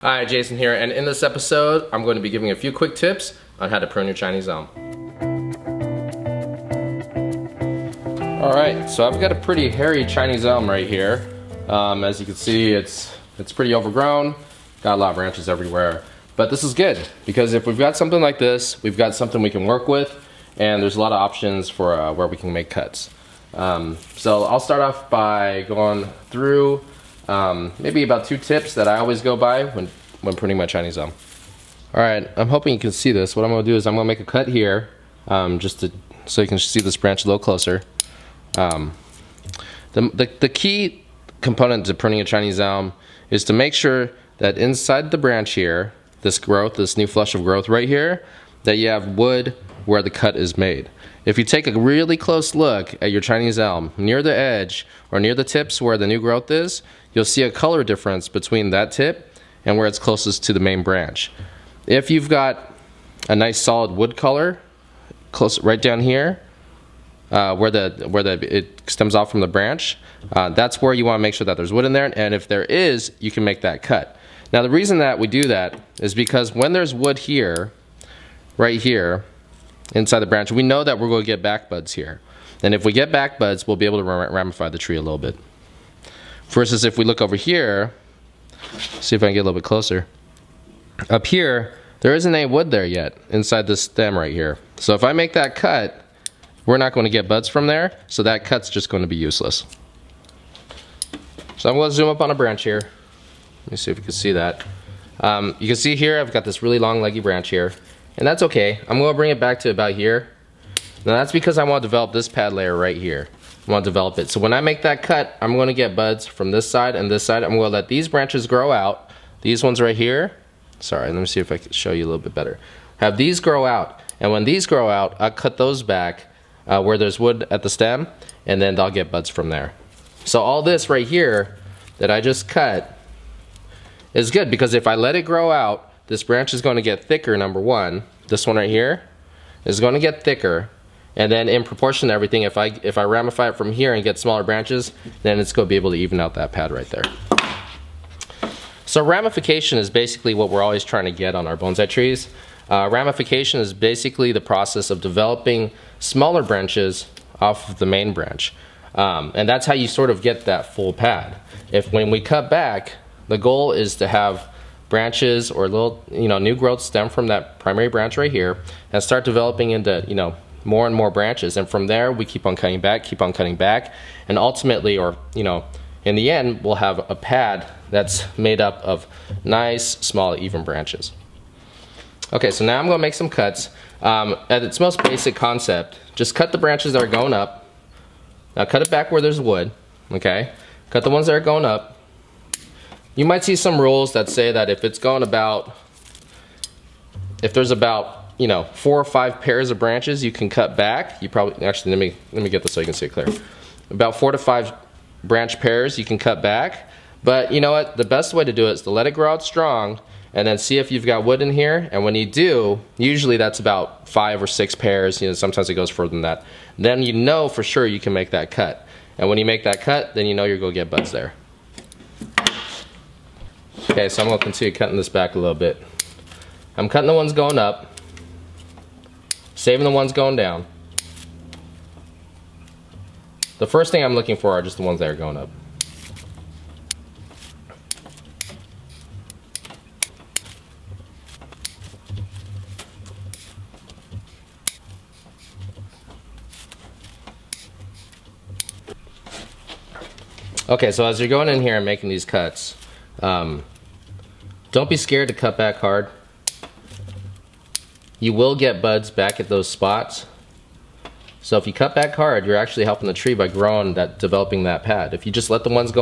Hi, Jason here, and in this episode, I'm going to be giving a few quick tips on how to prune your Chinese elm. Alright, so I've got a pretty hairy Chinese elm right here. As you can see, it's pretty overgrown, got a lot of branches everywhere. But this is good, because if we've got something like this, we've got something we can work with, and there's a lot of options for where we can make cuts. So I'll start off by going through maybe about 2 tips that I always go by when pruning my Chinese elm. Alright, I'm hoping you can see this. What I'm going to do is I'm going to make a cut here, so you can see this branch a little closer. The key component to pruning a Chinese elm is to make sure that inside the branch here, this new flush of growth right here, that you have wood where the cut is made. If you take a really close look at your Chinese elm, near the edge or near the tips where the new growth is, you'll see a color difference between that tip and where it's closest to the main branch. If you've got a nice solid wood color close right down here, where it stems off from the branch, that's where you want to make sure that there's wood in there, and if there is, you can make that cut. Now the reason that we do that is because when there's wood here, right here, inside the branch, we know that we're going to get back buds here. And if we get back buds, we'll be able to ramify the tree a little bit. Versus if we look over here, see if I can get a little bit closer. Up here, there isn't any wood there yet, inside this stem right here. So if I make that cut, we're not going to get buds from there, so that cut's just going to be useless. So I'm going to zoom up on a branch here. Let me see if you can see that. You can see here I've got this really long leggy branch here, and that's okay. I'm going to bring it back to about here. Now that's because I want to develop this pad layer right here. I want to develop it. So when I make that cut, I'm going to get buds from this side and this side. I'm going to let these branches grow out. These ones right here, sorry, let me see if I can show you a little bit better. Have these grow out, and when these grow out, I'll cut those back where there's wood at the stem, and then I'll get buds from there. So all this right here that I just cut is good, because if I let it grow out, this branch is going to get thicker, number one. This one right here is going to get thicker, and then in proportion to everything, if I ramify it from here and get smaller branches, then it's going to be able to even out that pad right there. So ramification is basically what we're always trying to get on our bonsai trees. Ramification is basically the process of developing smaller branches off of the main branch. And that's how you sort of get that full pad. When we cut back, the goal is to have branches or little, new growth stem from that primary branch right here and start developing into, more and more branches. And from there, we keep on cutting back, and ultimately, in the end, we'll have a pad that's made up of nice, small, even branches. Okay, so now I'm going to make some cuts. At its most basic concept, just cut the branches that are going up. Now cut it back where there's wood, okay? Cut the ones that are going up. You might see some rules that say that if there's about 4 or 5 pairs of branches you can cut back. You probably, actually, let me get this so you can see it clear. About 4 to 5 branch pairs you can cut back. But you know what? The best way to do it is to let it grow out strong, and then see if you've got wood in here. And when you do, usually that's about 5 or 6 pairs. Sometimes it goes further than that. Then for sure you can make that cut. And when you make that cut, then you're going to get buds there. Okay, so I'm going to continue cutting this back a little bit. I'm cutting the ones going up, saving the ones going down. The first thing I'm looking for are just the ones that are going up. Okay, so as you're going in here and making these cuts, don't be scared to cut back hard. You will get buds back at those spots. So if you cut back hard, you're actually helping the tree by developing that pad. If you just let the ones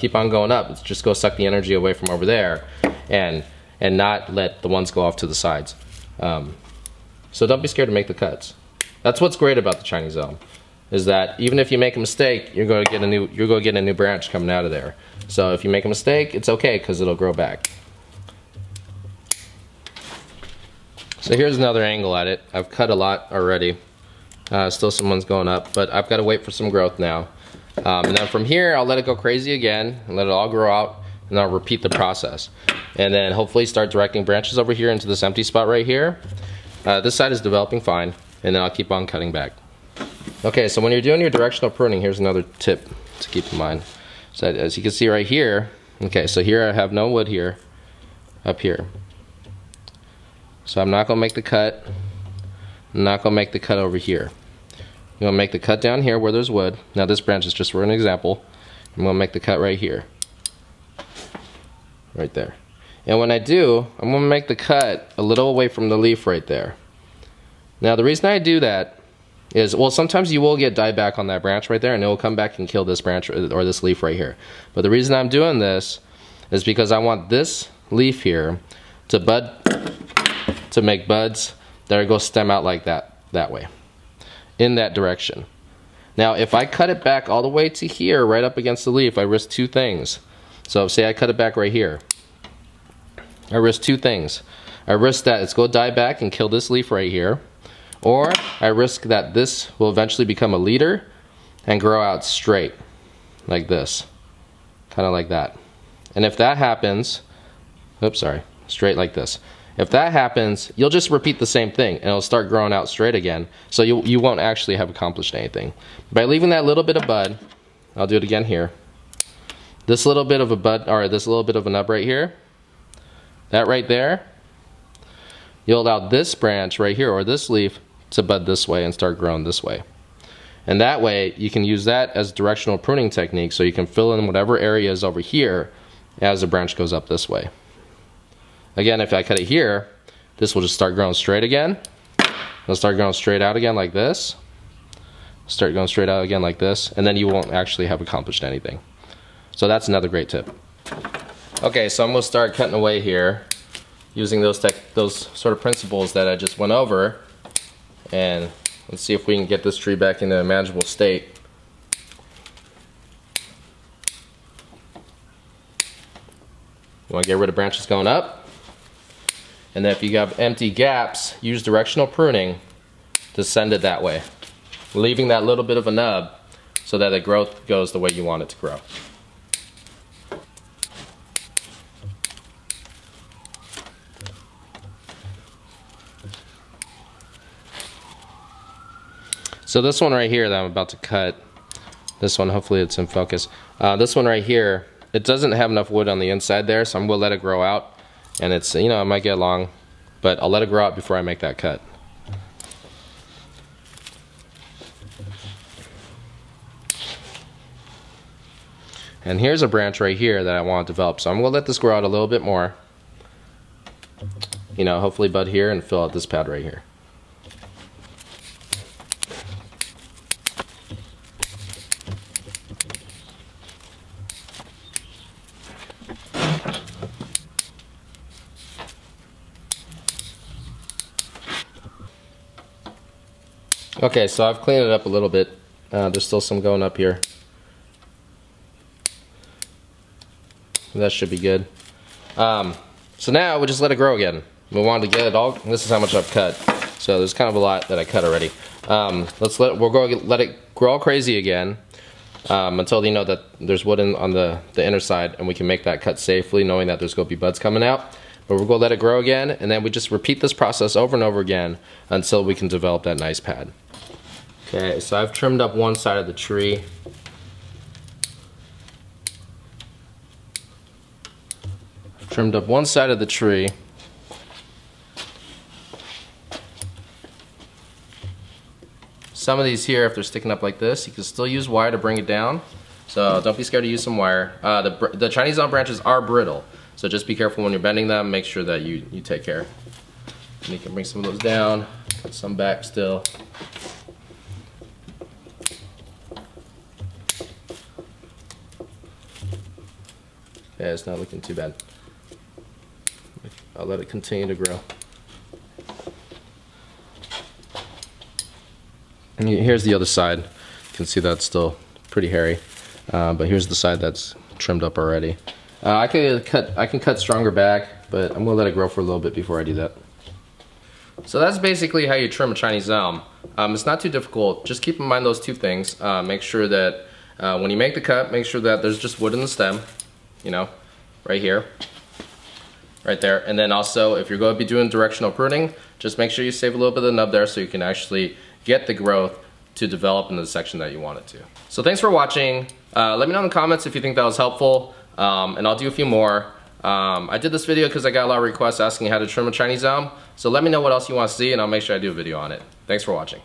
keep on going up, it's just go suck the energy away from over there, and not let the ones go off to the sides. So don't be scared to make the cuts. That's what's great about the Chinese elm, is that even if you make a mistake, you're going to get a new branch coming out of there. So if you make a mistake, it's okay, because it'll grow back. So here's another angle at it. I've cut a lot already. Still some ones going up, but I've got to wait for some growth now. And then from here, I'll let it go crazy again and let it all grow out, and I'll repeat the process. And then hopefully start directing branches over here into this empty spot right here. This side is developing fine, and then I'll keep on cutting back. Okay, so when you're doing your directional pruning, here's another tip to keep in mind. So as you can see right here, okay, so here I have no wood here, up here. So I'm not gonna make the cut. I'm not gonna make the cut over here. I'm gonna make the cut down here where there's wood. Now this branch is just for an example. I'm gonna make the cut right here. Right there. And when I do, I'm gonna make the cut a little away from the leaf right there. Now the reason I do that is, well, sometimes you will get dieback on that branch right there and it will come back and kill this branch or this leaf right here. But the reason I'm doing this is because I want this leaf here to bud, to make buds that are going to stem out like that way, in that direction. Now if I cut it back all the way to here, right up against the leaf, I risk two things. So say I cut it back right here. I risk two things. I risk that it's going to die back and kill this leaf right here, or I risk that this will eventually become a leader and grow out straight, like this, kind of like that. And if that happens, oops, sorry, straight like this. If that happens, you'll just repeat the same thing and it'll start growing out straight again, so you won't actually have accomplished anything. By leaving that little bit of bud, I'll do it again here. This little bit of a bud, or this little bit of a nub right here, that right there, you'll allow this branch right here, or this leaf, to bud this way and start growing this way. And that way, you can use that as a directional pruning technique, so you can fill in whatever area is over here as the branch goes up this way. Again, if I cut it here, this will just start growing straight again. It'll start growing straight out again like this. Start going straight out again like this, and then you won't actually have accomplished anything. So that's another great tip. Okay, so I'm going to start cutting away here using those sort of principles that I just went over, and let's see if we can get this tree back in a manageable state. You want to get rid of branches going up, and then if you have empty gaps, use directional pruning to send it that way, leaving that little bit of a nub so that the growth goes the way you want it to grow. So this one right here that I'm about to cut, this one, hopefully it's in focus. This one right here, it doesn't have enough wood on the inside there, so I'm gonna let it grow out. And it's, you know, it might get long, but I'll let it grow out before I make that cut. And here's a branch right here that I want to develop, so I'm gonna let this grow out a little bit more. You know, hopefully bud here and fill out this pad right here. Okay, so I've cleaned it up a little bit. There's still some going up here. That should be good. So now we just let it grow again. We wanted to get it all. This is how much I've cut. So there's kind of a lot that I cut already. Let it grow crazy again until you know that there's wood on the inner side, and we can make that cut safely, knowing that there's going to be buds coming out. But we're going to let it grow again, and then we just repeat this process over and over again until we can develop that nice pad. Okay, so I've trimmed up one side of the tree. Trimmed up one side of the tree. Some of these here, if they're sticking up like this, you can still use wire to bring it down. So don't be scared to use some wire. The Chinese elm branches are brittle, so just be careful when you're bending them. Make sure that you take care. And you can bring some of those down, cut some back still. Yeah, it's not looking too bad. I'll let it continue to grow. And here's the other side. You can see that's still pretty hairy, but here's the side that's trimmed up already. I can cut stronger back, but I'm gonna let it grow for a little bit before I do that. So that's basically how you trim a Chinese elm. It's not too difficult. Just keep in mind those two things. Make sure that when you make the cut, make sure that there's just wood in the stem, you know, right here. right there. And then also, if you're going to be doing directional pruning, just make sure you save a little bit of the nub there so you can actually get the growth to develop in the section that you want it to. So thanks for watching. Let me know in the comments if you think that was helpful, and I'll do a few more. I did this video because I got a lot of requests asking how to trim a Chinese elm, so let me know what else you want to see and I'll make sure I do a video on it. Thanks for watching.